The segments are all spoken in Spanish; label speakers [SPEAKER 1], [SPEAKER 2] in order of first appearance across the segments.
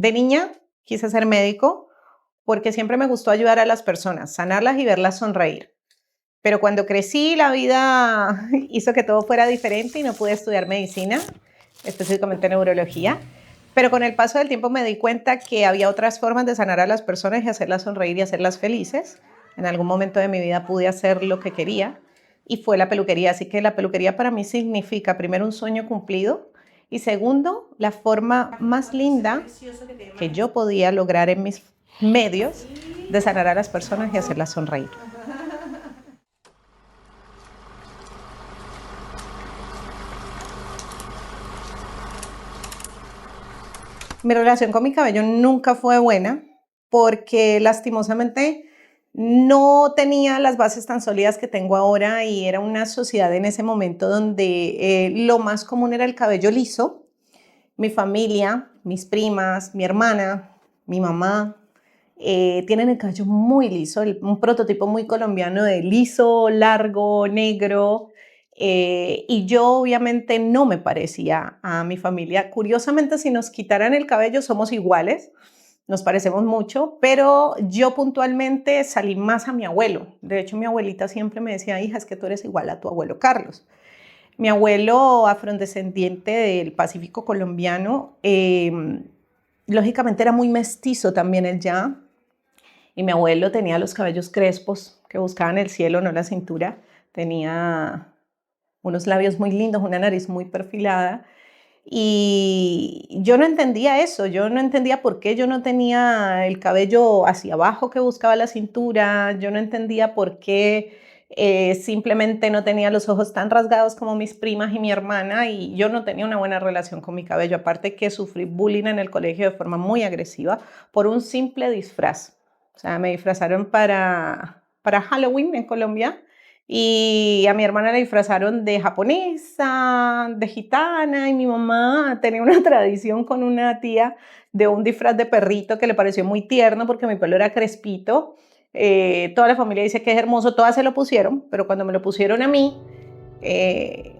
[SPEAKER 1] De niña quise ser médico porque siempre me gustó ayudar a las personas, sanarlas y verlas sonreír. Pero cuando crecí, la vida hizo que todo fuera diferente y no pude estudiar medicina, específicamente neurología. Pero con el paso del tiempo me di cuenta que había otras formas de sanar a las personas y hacerlas sonreír y hacerlas felices. En algún momento de mi vida pude hacer lo que quería y fue la peluquería. Así que la peluquería para mí significa, primero, un sueño cumplido y segundo, la forma más linda que yo podía lograr en mis medios de sanar a las personas y hacerlas sonreír. Mi relación con mi cabello nunca fue buena porque lastimosamente no tenía las bases tan sólidas que tengo ahora y era una sociedad en ese momento donde lo más común era el cabello liso. Mi familia, mis primas, mi hermana, mi mamá, tienen el cabello muy liso, un prototipo muy colombiano de liso, largo, negro. Y yo obviamente no me parecía a mi familia. Curiosamente, si nos quitaran el cabello, somos iguales, nos parecemos mucho, pero yo puntualmente salí más a mi abuelo. De hecho, mi abuelita siempre me decía, hija, es que tú eres igual a tu abuelo Carlos. Mi abuelo afrodescendiente del Pacífico colombiano, lógicamente era muy mestizo también él ya, y mi abuelo tenía los cabellos crespos que buscaban el cielo, no la cintura, tenía unos labios muy lindos, una nariz muy perfilada, y yo no entendía eso, yo no entendía por qué yo no tenía el cabello hacia abajo que buscaba la cintura, yo no entendía por qué simplemente no tenía los ojos tan rasgados como mis primas y mi hermana y yo no tenía una buena relación con mi cabello, aparte que sufrí bullying en el colegio de forma muy agresiva por un simple disfraz. O sea, me disfrazaron para Halloween en Colombia y a mi hermana la disfrazaron de japonesa, de gitana, y mi mamá tenía una tradición con una tía de un disfraz de perrito que le pareció muy tierno porque mi pelo era crespito. Toda la familia dice que es hermoso, todas se lo pusieron, pero cuando me lo pusieron a mí, eh,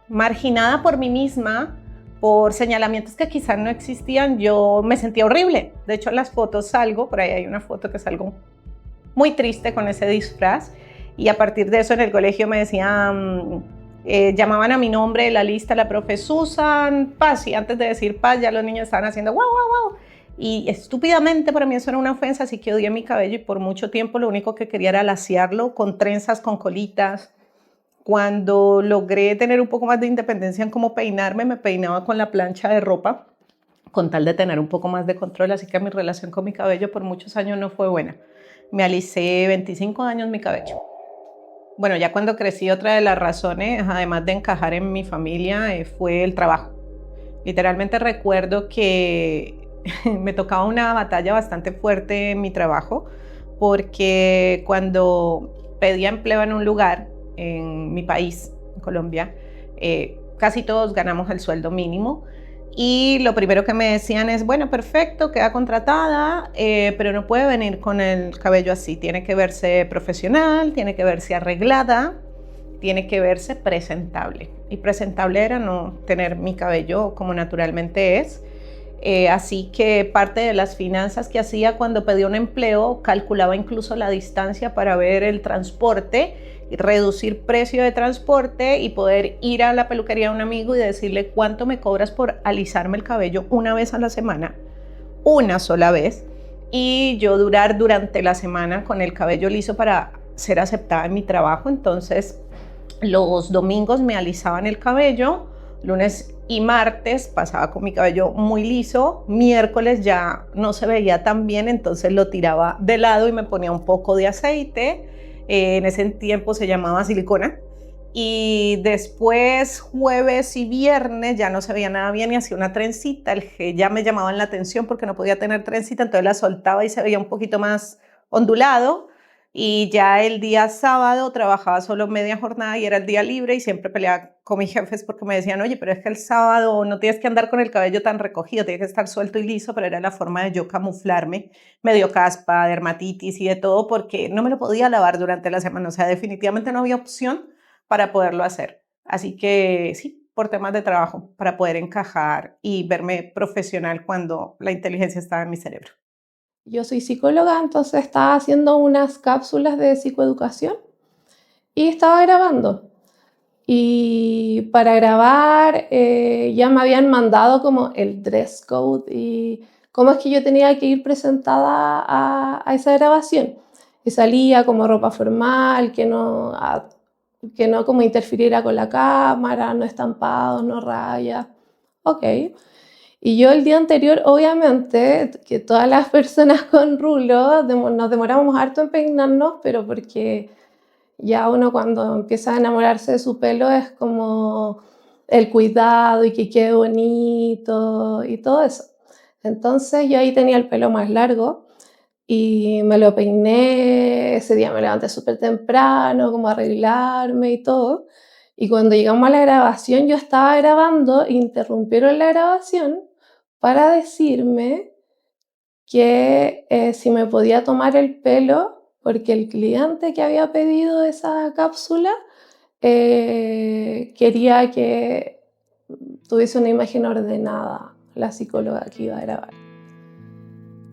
[SPEAKER 1] marginada por mí misma, por señalamientos que quizás no existían, yo me sentía horrible. De hecho, en las fotos salgo, por ahí hay una foto que salgo muy triste con ese disfraz. Y a partir de eso en el colegio me decían, llamaban a mi nombre de la lista la profe Susan Paz, y antes de decir Paz ya los niños estaban haciendo wow, wow, wow. Y estúpidamente para mí eso era una ofensa, así que odié mi cabello y por mucho tiempo lo único que quería era laciarlo con trenzas, con colitas. Cuando logré tener un poco más de independencia en cómo peinarme, me peinaba con la plancha de ropa, con tal de tener un poco más de control, así que mi relación con mi cabello por muchos años no fue buena. Me alicé 25 años mi cabello. Bueno, ya cuando crecí, otra de las razones, además de encajar en mi familia, fue el trabajo. Literalmente recuerdo que me tocaba una batalla bastante fuerte en mi trabajo, porque cuando pedía empleo en un lugar, en mi país, en Colombia, casi todos ganamos el sueldo mínimo. Y lo primero que me decían es, bueno, perfecto, queda contratada, pero no puede venir con el cabello así. Tiene que verse profesional, tiene que verse arreglada, tiene que verse presentable. Y presentable era no tener mi cabello como naturalmente es. Así que parte de las finanzas que hacía cuando pedía un empleo, calculaba incluso la distancia para ver el transporte, reducir precio de transporte y poder ir a la peluquería de un amigo y decirle cuánto me cobras por alisarme el cabello una vez a la semana, una sola vez, y yo durar durante la semana con el cabello liso para ser aceptada en mi trabajo. Entonces los domingos me alisaban el cabello, lunes y martes pasaba con mi cabello muy liso, miércoles ya no se veía tan bien, entonces lo tiraba de lado y me ponía un poco de aceite, en ese tiempo se llamaba silicona, y después jueves y viernes ya no se veía nada bien y hacía una trencita, el que ya me llamaban la atención porque no podía tener trencita, entonces la soltaba y se veía un poquito más ondulado. Y ya el día sábado trabajaba solo media jornada y era el día libre y siempre peleaba con mis jefes porque me decían, oye, pero es que el sábado no tienes que andar con el cabello tan recogido, tienes que estar suelto y liso, pero era la forma de yo camuflarme. Me dio caspa, dermatitis y de todo porque no me lo podía lavar durante la semana, o sea, definitivamente no había opción para poderlo hacer. Así que sí, por temas de trabajo para poder encajar y verme profesional cuando la inteligencia estaba en mi cerebro.
[SPEAKER 2] Yo soy psicóloga, entonces estaba haciendo unas cápsulas de psicoeducación y estaba grabando. Y para grabar ya me habían mandado como el dress code y cómo es que yo tenía que ir presentada a esa grabación. Y salía como ropa formal, que no como interfiriera con la cámara, no estampados, no rayas. Ok. Y yo el día anterior, obviamente, que todas las personas con rulo nos demoramos harto en peinarnos, pero porque ya uno cuando empieza a enamorarse de su pelo es como el cuidado y que quede bonito y todo eso. Entonces yo ahí tenía el pelo más largo y me lo peiné, ese día me levanté súper temprano, como a arreglarme y todo. Y cuando llegamos a la grabación, yo estaba grabando, interrumpieron la grabación para decirme que si me podía tomar el pelo, porque el cliente que había pedido esa cápsula quería que tuviese una imagen ordenada, la psicóloga que iba a grabar.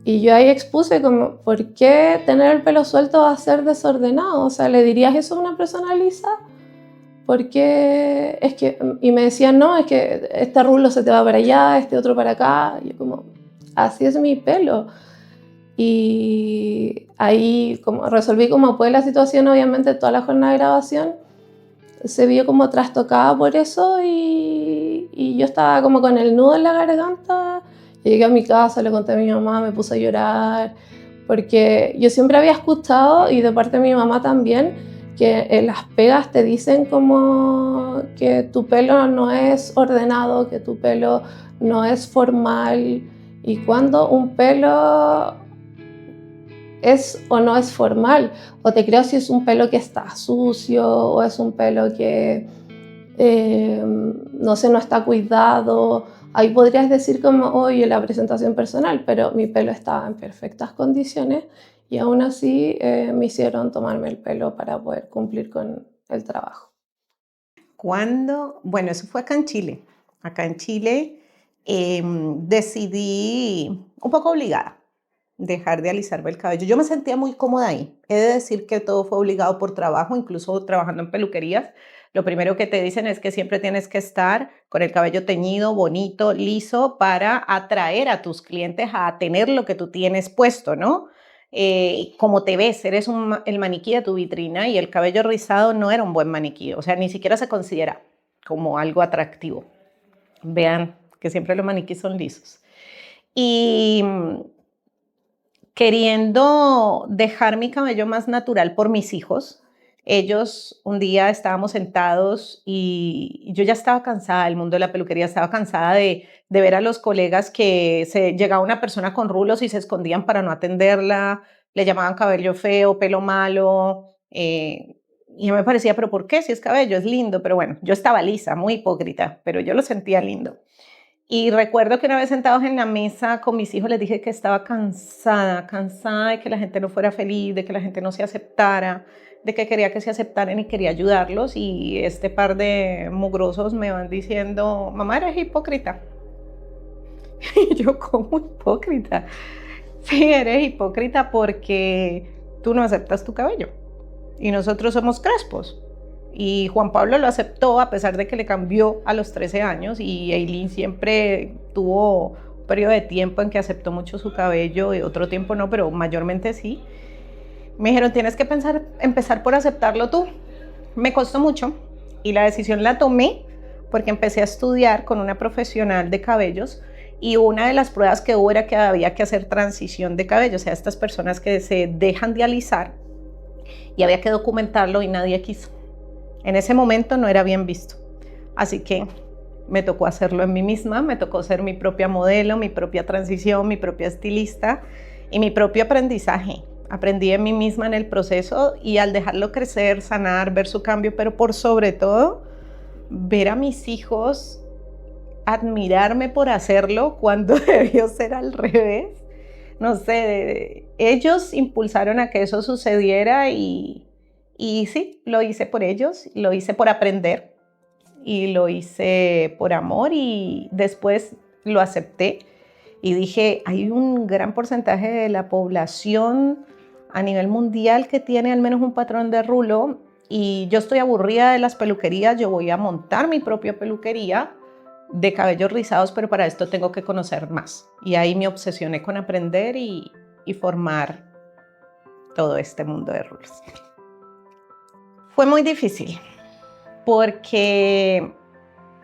[SPEAKER 2] Y yo ahí expuse como, ¿por qué tener el pelo suelto va a ser desordenado? O sea, ¿le dirías eso a una persona lisa? Porque es que, y me decían, no, es que este rulo se te va para allá, este otro para acá. Y yo como, así es mi pelo. Y ahí como resolví como pude la situación, obviamente toda la jornada de grabación se vio como trastocada por eso y yo estaba como con el nudo en la garganta. Llegué a mi casa, le conté a mi mamá, me puse a llorar, porque yo siempre había escuchado, y de parte de mi mamá también, que en las pegas te dicen como que tu pelo no es ordenado, que tu pelo no es formal, y cuando un pelo es o no es formal, o te creo si es un pelo que está sucio, o es un pelo que no sé, no está cuidado. Ahí podrías decir como, oye, la presentación personal, pero mi pelo estaba en perfectas condiciones y aún así me hicieron tomarme el pelo para poder cumplir con el trabajo.
[SPEAKER 1] Cuando, bueno, eso fue acá en Chile. Acá en Chile decidí, un poco obligada, dejar de alisarme el cabello. Yo me sentía muy cómoda ahí. He de decir que todo fue obligado por trabajo, incluso trabajando en peluquerías. Lo primero que te dicen es que siempre tienes que estar con el cabello teñido, bonito, liso, para atraer a tus clientes a tener lo que tú tienes puesto, ¿no? Como te ves, eres el maniquí de tu vitrina y el cabello rizado no era un buen maniquí, o sea, ni siquiera se considera como algo atractivo. Vean que siempre los maniquíes son lisos. Y queriendo dejar mi cabello más natural por mis hijos, ellos un día estábamos sentados y yo ya estaba cansada del mundo de la peluquería, estaba cansada de ver a los colegas que llegaba una persona con rulos y se escondían para no atenderla, le llamaban cabello feo, pelo malo, y me parecía, pero ¿por qué? Si es cabello, es lindo, pero bueno, yo estaba lisa, muy hipócrita, pero yo lo sentía lindo. Y recuerdo que una vez sentados en la mesa con mis hijos les dije que estaba cansada, cansada de que la gente no fuera feliz, de que la gente no se aceptara, de que quería que se aceptaran y quería ayudarlos. Y este par de mugrosos me van diciendo, mamá, eres hipócrita. Y yo, ¿cómo hipócrita? Sí, eres hipócrita porque tú no aceptas tu cabello y nosotros somos crespos. Y Juan Pablo lo aceptó a pesar de que le cambió a los 13 años y Eileen siempre tuvo un periodo de tiempo en que aceptó mucho su cabello y otro tiempo no, pero mayormente sí. Me dijeron, tienes que empezar por aceptarlo tú. Me costó mucho y la decisión la tomé porque empecé a estudiar con una profesional de cabellos y una de las pruebas que hubo era que había que hacer transición de cabello, o sea, estas personas que se dejan de alisar y había que documentarlo y nadie quiso. En ese momento no era bien visto, así que me tocó hacerlo en mí misma, me tocó ser mi propia modelo, mi propia transición, mi propia estilista y mi propio aprendizaje. Aprendí en mí misma en el proceso y al dejarlo crecer, sanar, ver su cambio, pero por sobre todo, ver a mis hijos admirarme por hacerlo cuando debió ser al revés. No sé, ellos impulsaron a que eso sucediera y sí, lo hice por ellos, lo hice por aprender y lo hice por amor y después lo acepté y dije, hay un gran porcentaje de la población a nivel mundial que tiene al menos un patrón de rulo y yo estoy aburrida de las peluquerías, yo voy a montar mi propia peluquería de cabellos rizados, pero para esto tengo que conocer más. Y ahí me obsesioné con aprender y formar todo este mundo de rulos. Fue muy difícil porque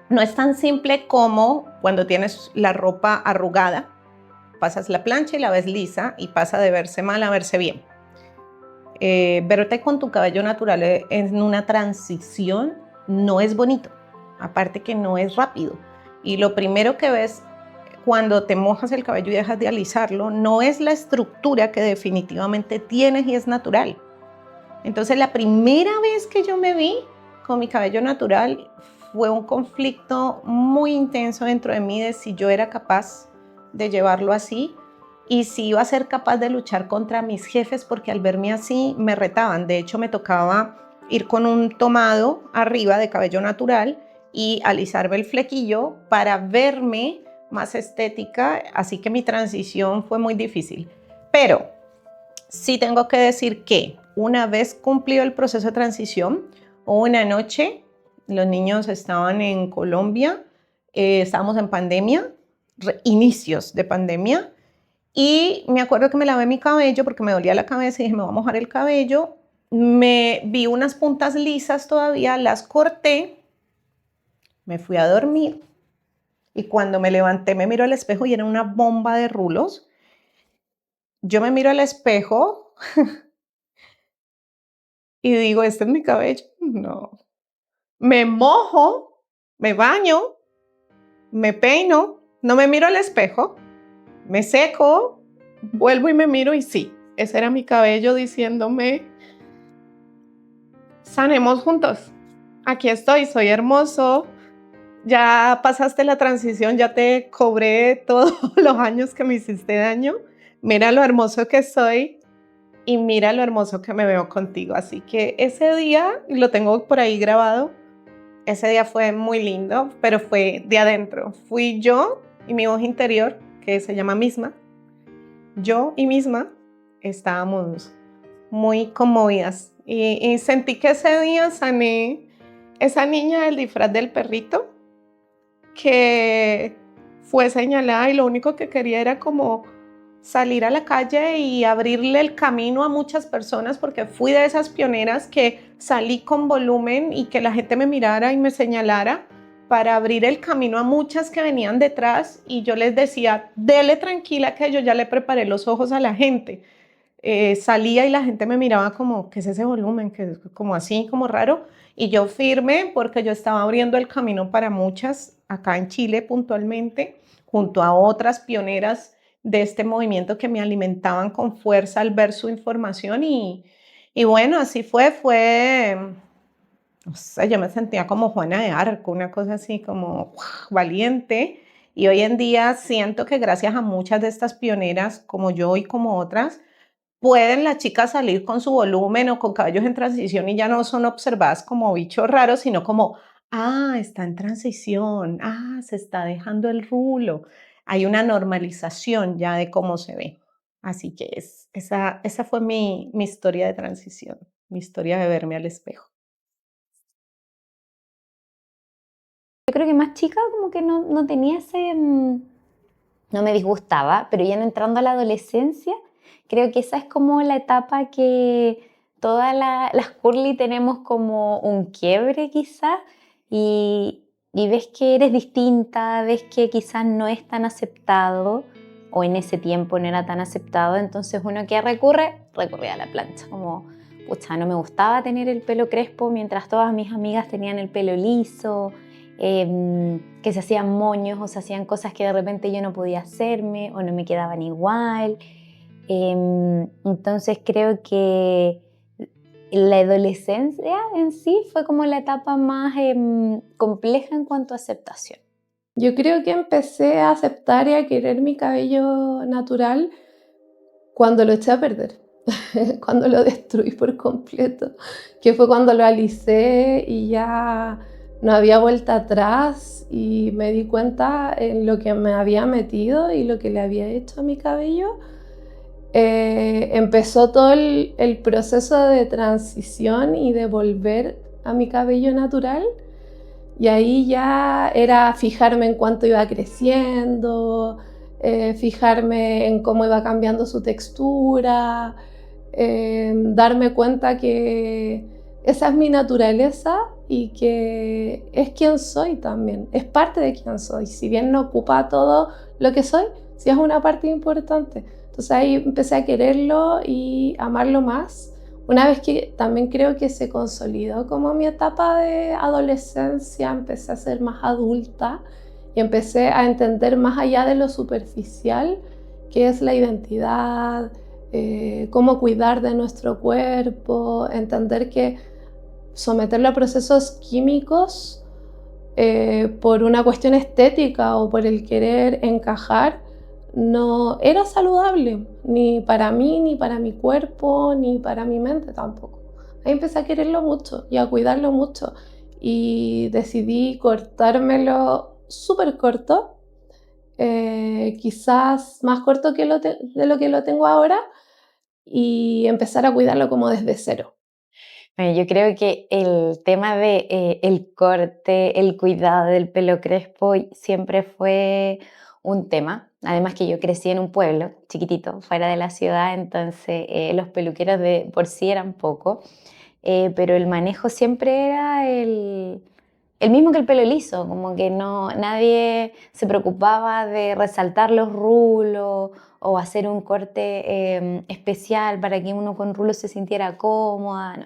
[SPEAKER 1] no es tan simple como cuando tienes la ropa arrugada, pasas la plancha y la ves lisa y pasa de verse mal a verse bien. Verte con tu cabello natural en una transición no es bonito, aparte que no es rápido. Y lo primero que ves cuando te mojas el cabello y dejas de alisarlo no es la estructura que definitivamente tienes y es natural. Entonces la primera vez que yo me vi con mi cabello natural fue un conflicto muy intenso dentro de mí de si yo era capaz de llevarlo así y si iba a ser capaz de luchar contra mis jefes porque al verme así me retaban. De hecho me tocaba ir con un tomado arriba de cabello natural y alisarme el flequillo para verme más estética, así que mi transición fue muy difícil. Pero sí tengo que decir que una vez cumplido el proceso de transición, una noche los niños estaban en Colombia, estábamos en pandemia, inicios de pandemia, y me acuerdo que me lavé mi cabello porque me dolía la cabeza y dije, me voy a mojar el cabello. Me vi unas puntas lisas todavía, las corté, me fui a dormir y cuando me levanté me miro al espejo y era una bomba de rulos. Yo me miro al espejo y digo, ¿este es mi cabello? No. Me mojo, me baño, me peino, no me miro al espejo, me seco, vuelvo y me miro y sí, ese era mi cabello diciéndome, sanemos juntos. Aquí estoy, soy hermoso, ya pasaste la transición, ya te cobré todos los años que me hiciste daño. Mira lo hermoso que soy y mira lo hermoso que me veo contigo. Así que ese día, lo tengo por ahí grabado, ese día fue muy lindo, pero fue de adentro. Fui yo y mi voz interior, que se llama Misma. Yo y Misma estábamos muy conmovidas y sentí que ese día sané esa niña del disfraz del perrito que fue señalada y lo único que quería era como salir a la calle y abrirle el camino a muchas personas porque fui de esas pioneras que salí con volumen y que la gente me mirara y me señalara para abrir el camino a muchas que venían detrás y yo les decía, dele tranquila que yo ya le preparé los ojos a la gente. Salía y la gente me miraba como, ¿qué es ese volumen? Que como así, como raro. Y yo firme porque yo estaba abriendo el camino para muchas acá en Chile puntualmente, junto a otras pioneras de este movimiento que me alimentaban con fuerza al ver su información y bueno, así fue, no sé, yo me sentía como Juana de Arco, una cosa así como valiente y hoy en día siento que gracias a muchas de estas pioneras como yo y como otras, pueden las chicas salir con su volumen o con cabellos en transición y ya no son observadas como bichos raros, sino como, ah, está en transición, ah, se está dejando el rulo. Hay una normalización ya de cómo se ve. Así que esa fue mi historia de transición, mi historia de verme al espejo.
[SPEAKER 3] Yo creo que más chica como que no tenía ese... no me disgustaba, pero ya entrando a la adolescencia, creo que esa es como la etapa que todas las curly tenemos como un quiebre quizás y ves que eres distinta, ves que quizás no es tan aceptado o en ese tiempo no era tan aceptado, entonces uno que recurre a la plancha, como pucha, no me gustaba tener el pelo crespo mientras todas mis amigas tenían el pelo liso, que se hacían moños o se hacían cosas que de repente yo no podía hacerme o no me quedaban igual. Entonces creo que la adolescencia en sí fue como la etapa más compleja en cuanto a aceptación.
[SPEAKER 2] Yo creo que empecé a aceptar y a querer mi cabello natural cuando lo eché a perder, cuando lo destruí por completo, que fue cuando lo alicé y ya no había vuelta atrás y me di cuenta en lo que me había metido y lo que le había hecho a mi cabello. Empezó todo el proceso de transición y de volver a mi cabello natural, y ahí ya era fijarme en cuánto iba creciendo, fijarme en cómo iba cambiando su textura, darme cuenta que esa es mi naturaleza y que es quien soy también, es parte de quien soy. Si bien no ocupa todo lo que soy, sí es una parte importante. Entonces ahí empecé a quererlo y amarlo más. Una vez que también creo que se consolidó como mi etapa de adolescencia, empecé a ser más adulta y empecé a entender más allá de lo superficial qué es la identidad, cómo cuidar de nuestro cuerpo, entender que someterlo a procesos químicos por una cuestión estética o por el querer encajar no era saludable, ni para mí, ni para mi cuerpo, ni para mi mente tampoco. Ahí empecé a quererlo mucho y a cuidarlo mucho y decidí cortármelo súper corto, quizás más corto que de lo que lo tengo ahora, y empezar a cuidarlo como desde cero.
[SPEAKER 3] Bueno, yo creo que el tema de el corte, el cuidado del pelo crespo siempre fue un tema. Además que yo crecí en un pueblo chiquitito, fuera de la ciudad, entonces los peluqueros de por sí eran pocos, pero el manejo siempre era el mismo que el pelo liso, como que no, nadie se preocupaba de resaltar los rulos o hacer un corte especial para que uno con rulos se sintiera cómoda. No.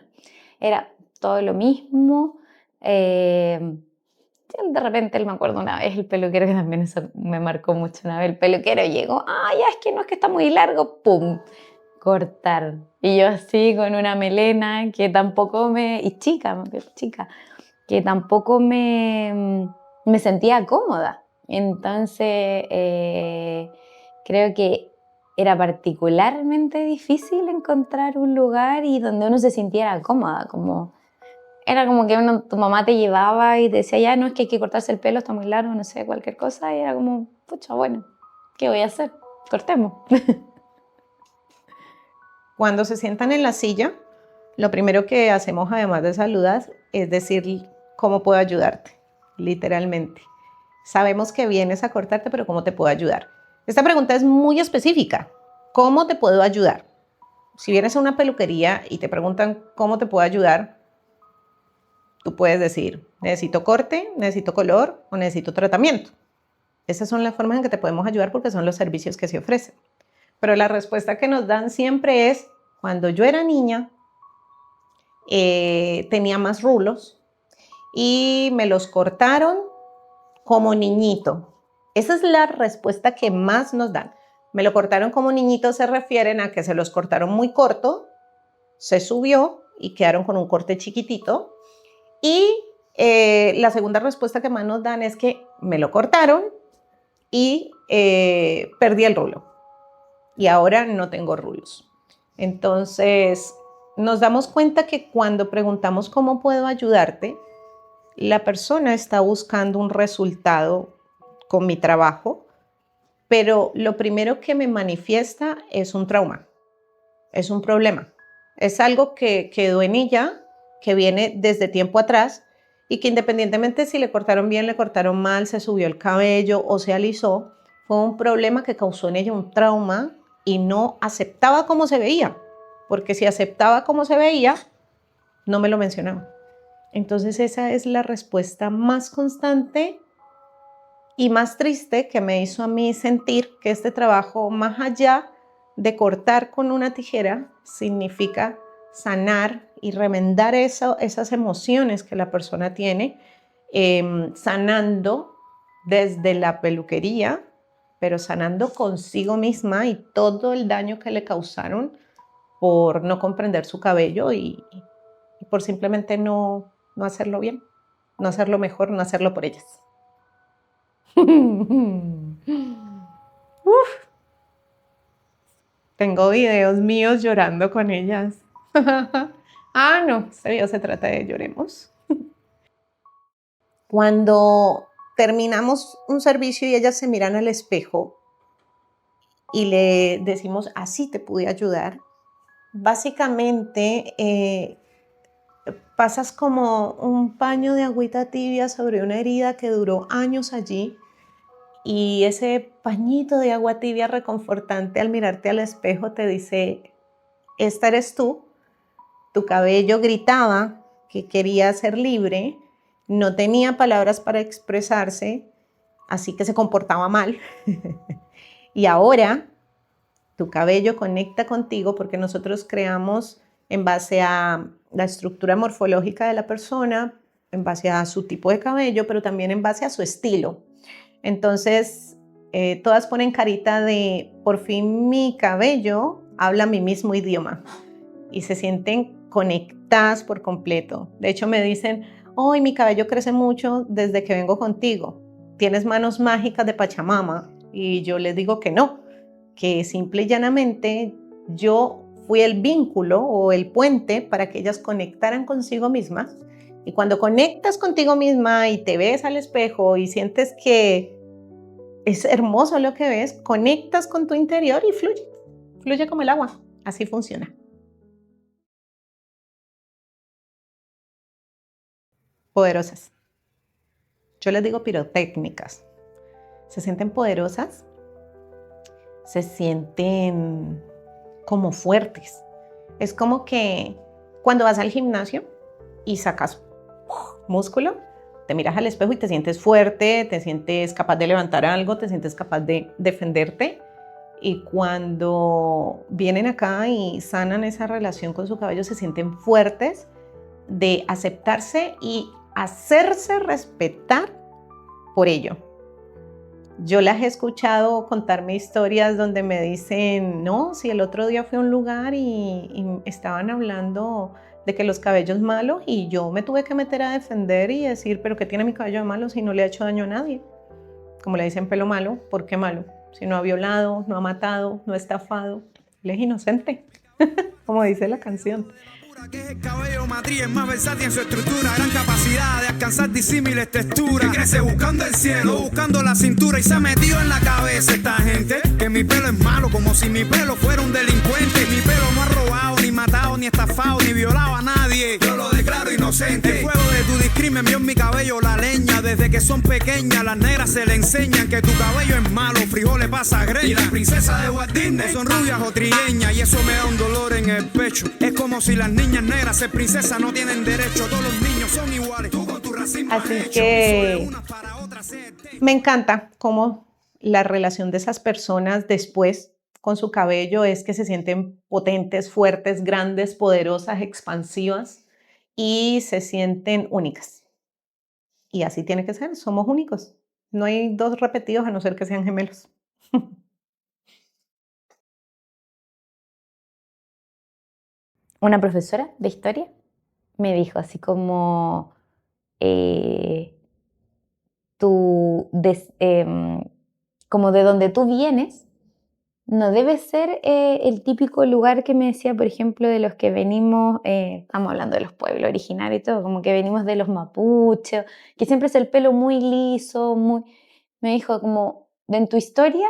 [SPEAKER 3] Era todo lo mismo. De repente me acuerdo una vez el peluquero, que también eso me marcó mucho una vez, el peluquero llegó, ya es que no, es que está muy largo, ¡pum! Cortar. Y yo así con una melena que tampoco y chica, que tampoco me sentía cómoda. Entonces, creo que era particularmente difícil encontrar un lugar y donde uno se sintiera cómoda, era como que tu mamá te llevaba y te decía, ya no, es que hay que cortarse el pelo, está muy largo, no sé, cualquier cosa, y era como, pucha, bueno, ¿qué voy a hacer? Cortemos.
[SPEAKER 1] Cuando se sientan en la silla, lo primero que hacemos, además de saludar, es decir cómo puedo ayudarte, literalmente. Sabemos que vienes a cortarte, pero ¿cómo te puedo ayudar? Esta pregunta es muy específica. ¿Cómo te puedo ayudar? Si vienes a una peluquería y te preguntan cómo te puedo ayudar, tú puedes decir, necesito corte, necesito color o necesito tratamiento. Esas son las formas en que te podemos ayudar porque son los servicios que se ofrecen. Pero la respuesta que nos dan siempre es, cuando yo era niña, tenía más rulos y me los cortaron como niñito. Esa es la respuesta que más nos dan. Me lo cortaron como niñito, se refieren a que se los cortaron muy corto, se subió y quedaron con un corte chiquitito. Y la segunda respuesta que más nos dan es que me lo cortaron y perdí el rulo. Y ahora no tengo rulos. Entonces, nos damos cuenta que cuando preguntamos cómo puedo ayudarte, la persona está buscando un resultado con mi trabajo, pero lo primero que me manifiesta es un trauma, es un problema. Es algo que quedó en ella, que viene desde tiempo atrás y que independientemente si le cortaron bien, le cortaron mal, se subió el cabello o se alisó, fue un problema que causó en ella un trauma y no aceptaba cómo se veía, porque si aceptaba cómo se veía, no me lo mencionaba. Entonces esa es la respuesta más constante y más triste que me hizo a mí sentir que este trabajo, más allá de cortar con una tijera, significa sanar y remendar esas emociones que la persona tiene, sanando desde la peluquería, pero sanando consigo misma y todo el daño que le causaron por no comprender su cabello y por simplemente no hacerlo bien, no hacerlo mejor, no hacerlo por ellas. Tengo videos míos llorando con ellas. No, este video se trata de lloremos. Cuando terminamos un servicio y ellas se miran al espejo y le decimos, así te pude ayudar, básicamente pasas como un paño de agüita tibia sobre una herida que duró años allí, y ese pañito de agua tibia reconfortante al mirarte al espejo te dice, esta eres tú, tu cabello gritaba que quería ser libre, no tenía palabras para expresarse, así que se comportaba mal. Y ahora tu cabello conecta contigo porque nosotros creamos en base a la estructura morfológica de la persona, en base a su tipo de cabello, pero también en base a su estilo. Entonces, todas ponen carita de, por fin mi cabello habla mi mismo idioma y se sienten conectadas por completo. De hecho, me dicen, hoy mi cabello crece mucho desde que vengo contigo. ¿Tienes manos mágicas de Pachamama? Y yo les digo que no, que simple y llanamente yo fui el vínculo o el puente para que ellas conectaran consigo mismas. Y cuando conectas contigo misma y te ves al espejo y sientes que es hermoso lo que ves, conectas con tu interior y fluye como el agua. Así funciona. Poderosas. Yo les digo pirotécnicas. Se sienten poderosas, se sienten como fuertes. Es como que cuando vas al gimnasio y sacas músculo, te miras al espejo y te sientes fuerte, te sientes capaz de levantar algo, te sientes capaz de defenderte. Y cuando vienen acá y sanan esa relación con su cabello, se sienten fuertes de aceptarse y hacerse respetar por ello. Yo las he escuchado contarme historias donde me dicen, no, si el otro día fui a un lugar y estaban hablando de que los cabellos malos y yo me tuve que meter a defender y decir, pero ¿qué tiene mi cabello de malo si no le ha hecho daño a nadie? Como le dicen pelo malo, ¿por qué malo? Si no ha violado, no ha matado, no ha estafado, él es inocente, como dice la canción.
[SPEAKER 4] Que es el cabello matriz, es más versátil en su estructura, gran capacidad de alcanzar disímiles texturas, que crece buscando el cielo, buscando la cintura y se ha metido en la cabeza esta gente que mi pelo es malo, como si mi pelo fuera un delincuente. Mi pelo no ha robado, ni matado, ni estafado, ni violado a nadie, yo lo declaro inocente. El fuego de tu discrimen vio en mi cabello la leña, desde que son pequeñas las negras se le enseñan que tu cabello es malo, frijoles pasa greña. Y la princesa de Walt Disney son rubias o trigueñas y eso me da un dolor en el pecho. Es como si las niñas negras ser princesas no tienen derecho, todos los niños son iguales. Tú con tu racismo
[SPEAKER 1] así que me encanta cómo la relación de esas personas después con su cabello es que se sienten potentes, fuertes, grandes, poderosas, expansivas y se sienten únicas. Y así tiene que ser, somos únicos. No hay dos repetidos a no ser que sean gemelos.
[SPEAKER 3] Una profesora de historia me dijo así como, como de donde tú vienes, no debe ser el típico lugar que me decía, por ejemplo, de los que venimos, estamos hablando de los pueblos originarios y todo, como que venimos de los mapuches, que siempre es el pelo muy liso, me dijo como, en tu historia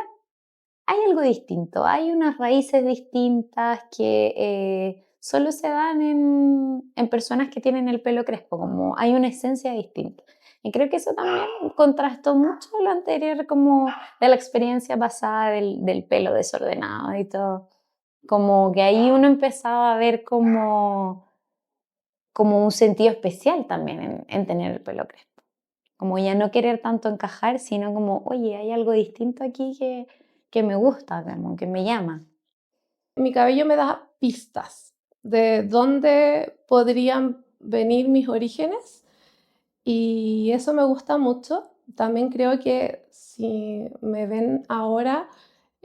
[SPEAKER 3] hay algo distinto, hay unas raíces distintas que solo se dan en personas que tienen el pelo crespo, como hay una esencia distinta. Y creo que eso también contrastó mucho lo anterior, como de la experiencia pasada del pelo desordenado y todo. Como que ahí uno empezaba a ver como un sentido especial también en tener el pelo crespo. Como ya no querer tanto encajar, sino como, oye, hay algo distinto aquí que me gusta, como que me llama.
[SPEAKER 2] Mi cabello me da pistas de dónde podrían venir mis orígenes y eso me gusta mucho. También creo que si me ven ahora,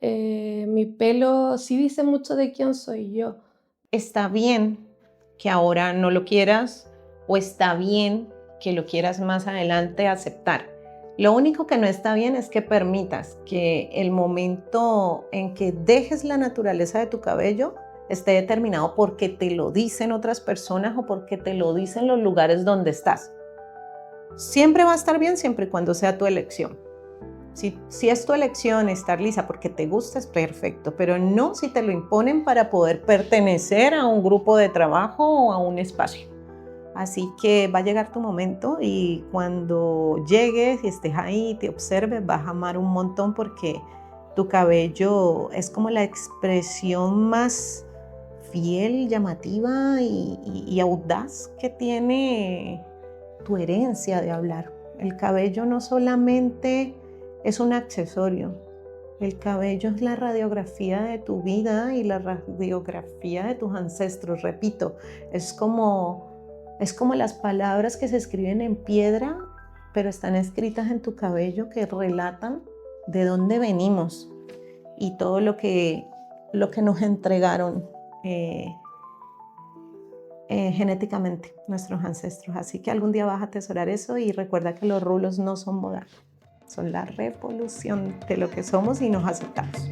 [SPEAKER 2] mi pelo sí dice mucho de quién soy yo.
[SPEAKER 1] Está bien que ahora no lo quieras o está bien que lo quieras más adelante aceptar. Lo único que no está bien es que permitas que el momento en que dejes la naturaleza de tu cabello esté determinado porque te lo dicen otras personas o porque te lo dicen los lugares donde estás. siempre va a estar bien siempre y cuando sea tu elección. Si es tu elección estar lisa porque te gusta, es perfecto, pero no si te lo imponen para poder pertenecer a un grupo de trabajo o a un espacio. Así que va a llegar tu momento y cuando llegues y estés ahí y te observes, vas a amar un montón porque tu cabello es como la expresión más fiel, llamativa y audaz que tiene tu herencia de hablar. El cabello no solamente es un accesorio, el cabello es la radiografía de tu vida y la radiografía de tus ancestros. Repito, es como las palabras que se escriben en piedra, pero están escritas en tu cabello, que relatan de dónde venimos y todo lo que nos entregaron genéticamente nuestros ancestros. Así que algún día vas a atesorar eso y recuerda que los rulos no son moda, son la revolución de lo que somos y nos aceptamos.